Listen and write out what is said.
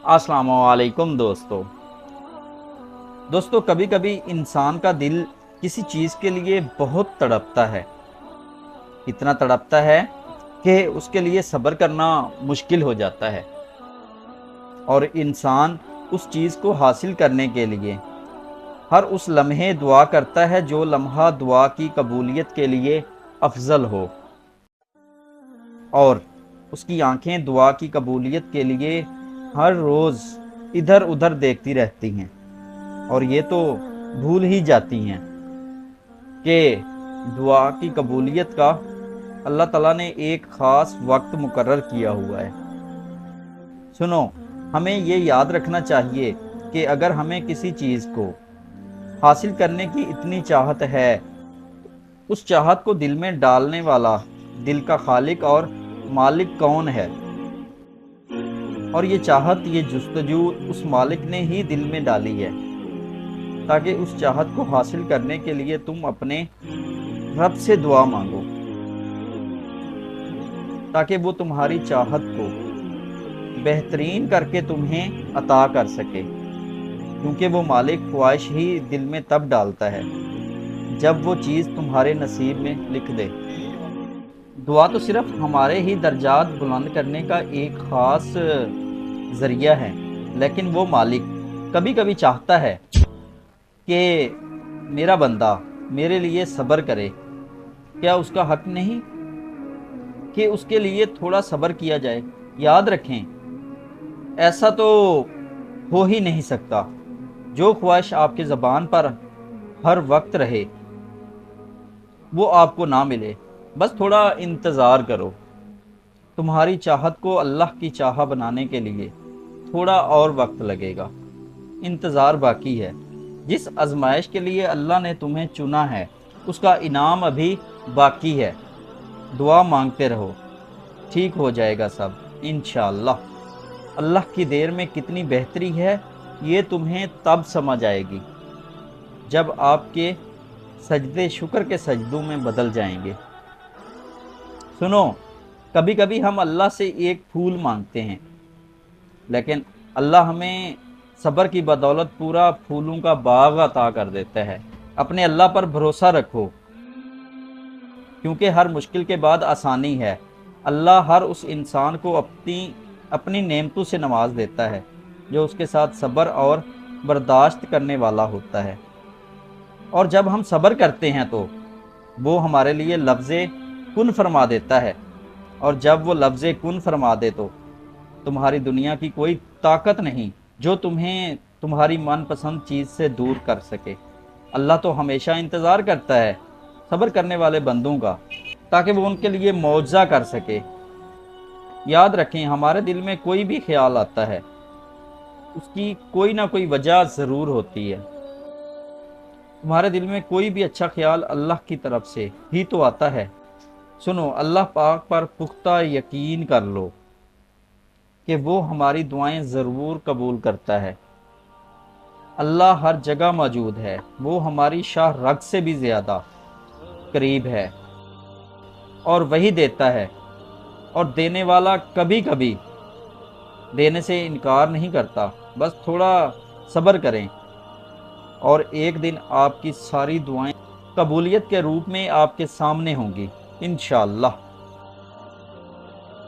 السلام علیکم دوستو کبھی کبھی انسان کا دل کسی چیز کے لیے بہت تڑپتا ہے، اتنا تڑپتا ہے کہ اس کے لیے صبر کرنا مشکل ہو جاتا ہے، اور انسان اس چیز کو حاصل کرنے کے لیے ہر اس لمحے دعا کرتا ہے جو لمحہ دعا کی قبولیت کے لیے افضل ہو، اور اس کی آنکھیں دعا کی قبولیت کے لیے ہر روز ادھر ادھر دیکھتی رہتی ہیں، اور یہ تو بھول ہی جاتی ہیں کہ دعا کی قبولیت کا اللہ تعالیٰ نے ایک خاص وقت مقرر کیا ہوا ہے۔ سنو، ہمیں یہ یاد رکھنا چاہیے کہ اگر ہمیں کسی چیز کو حاصل کرنے کی اتنی چاہت ہے، اس چاہت کو دل میں ڈالنے والا دل کا خالق اور مالک کون ہے؟ اور یہ چاہت، یہ جستجو اس مالک نے ہی دل میں ڈالی ہے، تاکہ اس چاہت کو حاصل کرنے کے لیے تم اپنے رب سے دعا مانگو، تاکہ وہ تمہاری چاہت کو بہترین کر کے تمہیں عطا کر سکے، کیونکہ وہ مالک خواہش ہی دل میں تب ڈالتا ہے جب وہ چیز تمہارے نصیب میں لکھ دے۔ دعا تو صرف ہمارے ہی درجات بلند کرنے کا ایک خاص ذریعہ ہے، لیکن وہ مالک کبھی کبھی چاہتا ہے کہ میرا بندہ میرے لیے صبر کرے۔ کیا اس کا حق نہیں کہ اس کے لیے تھوڑا صبر کیا جائے؟ یاد رکھیں، ایسا تو ہو ہی نہیں سکتا۔ جو خواہش آپ کی زبان پر ہر وقت رہے وہ آپ کو نہ ملے۔ بس تھوڑا انتظار کرو، تمہاری چاہت کو اللہ کی چاہ بنانے کے لیے تھوڑا اور وقت لگے گا، انتظار باقی ہے۔ جس آزمائش کے لیے اللہ نے تمہیں چنا ہے اس کا انعام ابھی باقی ہے۔ دعا مانگتے رہو، ٹھیک ہو جائے گا سب انشاءاللہ۔ اللہ کی دیر میں کتنی بہتری ہے یہ تمہیں تب سمجھ آئے گی جب آپ کے سجدے شکر کے سجدوں میں بدل جائیں گے۔ سنو، کبھی کبھی ہم اللہ سے ایک پھول مانگتے ہیں، لیکن اللہ ہمیں صبر کی بدولت پورا پھولوں کا باغ عطا کر دیتا ہے۔ اپنے اللہ پر بھروسہ رکھو، کیونکہ ہر مشکل کے بعد آسانی ہے۔ اللہ ہر اس انسان کو اپنی نعمتوں سے نواز دیتا ہے جو اس کے ساتھ صبر اور برداشت کرنے والا ہوتا ہے، اور جب ہم صبر کرتے ہیں تو وہ ہمارے لیے لفظ کن فرما دیتا ہے، اور جب وہ لفظ کن فرما دے تو تمہاری دنیا کی کوئی طاقت نہیں جو تمہیں تمہاری من پسند چیز سے دور کر سکے۔ اللہ تو ہمیشہ انتظار کرتا ہے صبر کرنے والے بندوں کا، تاکہ وہ ان کے لیے معجزہ کر سکے۔ یاد رکھیں، ہمارے دل میں کوئی بھی خیال آتا ہے اس کی کوئی نہ کوئی وجہ ضرور ہوتی ہے۔ تمہارے دل میں کوئی بھی اچھا خیال اللہ کی طرف سے ہی تو آتا ہے۔ سنو، اللہ پاک پر پختہ یقین کر لو کہ وہ ہماری دعائیں ضرور قبول کرتا ہے۔ اللہ ہر جگہ موجود ہے، وہ ہماری شاہ رگ سے بھی زیادہ قریب ہے، اور وہی دیتا ہے، اور دینے والا کبھی کبھی دینے سے انکار نہیں کرتا۔ بس تھوڑا صبر کریں، اور ایک دن آپ کی ساری دعائیں قبولیت کے روپ میں آپ کے سامنے ہوں گی انشاءاللہ۔